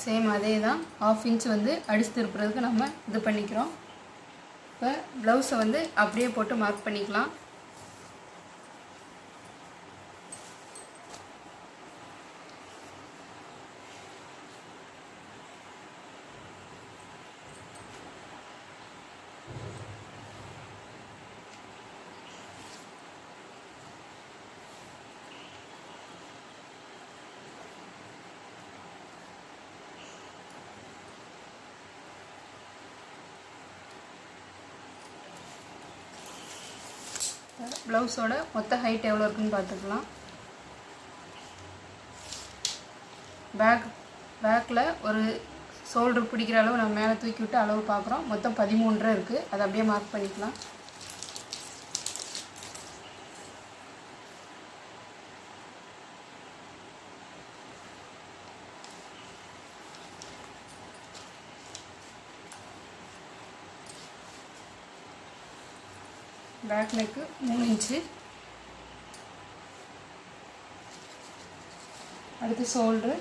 Same அதே தான் 1/2 inch வந்து அடிச்சு திருப்புறதுக்கு நம்ம இது பண்ணிக்கிறோம். இப்போ ப்ளவுஸை வந்து அப்படியே போட்டு மார்க் பண்ணிக்கலாம். ப்ளவுஸோட மொத்த ஹைட் எவ்வளோ இருக்குன்னு பார்த்துக்கலாம். பேக்கில் ஒரு ஷோல்டர் பிடிக்கிற அளவு நம்ம மேலே தூக்கி விட்டு அளவு பார்க்குறோம். மொத்தம் 13.5 இருக்குது. அதை அப்படியே மார்க் பண்ணிக்கலாம். Back neck 3 inch. அடுத்து ஷோல்ட்ரு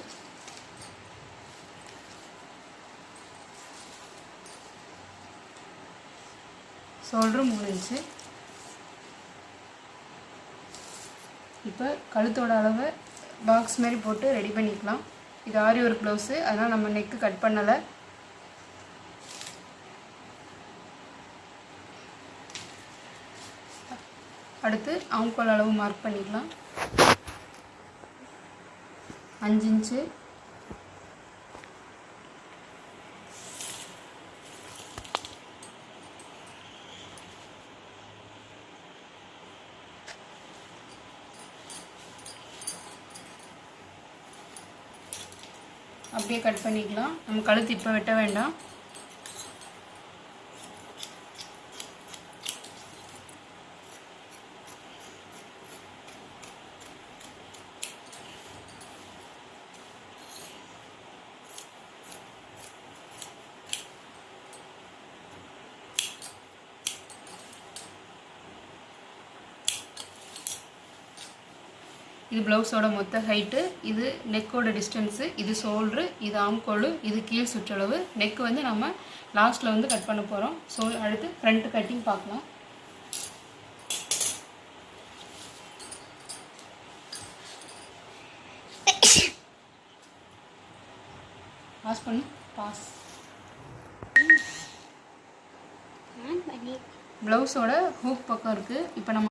ஷோல்ட்ரு 3 இன்ச்சு. இப்போ கழுத்தோட அளவை பாக்ஸ் மாதிரி போட்டு ரெடி பண்ணிக்கலாம். இது ஆரி ஒர்க் ப்ளவுஸு, அதனால் நம்ம நெக்கு கட் பண்ணலை. அடுத்து ஆம்கோல் அளவு மார்க் பண்ணிக்கலாம். 5 இன்ச்சு. அப்படியே கட் பண்ணிக்கலாம். நம்ம கழுத்து இப்போ வெட்ட வேண்டாம். இது ப்ளவுஸோட மொத்த ஹைட்டு, இது நெக்கோட டிஸ்டன்ஸு, இது ஷோல்ட்ரு, இது ஆம்கோல், இது கீழ் சுற்றளவு. நெக்கு வந்து நம்ம லாஸ்ட்டில் வந்து கட் பண்ண போகிறோம். ஸோ அடுத்து ஃப்ரண்ட் கட்டிங் பார்க்கலாம். பாஸ் பண்ணு. பாஸ். ப்ளவுஸோட ஹூக் பக்கம் இருக்குது. இப்போ நம்ம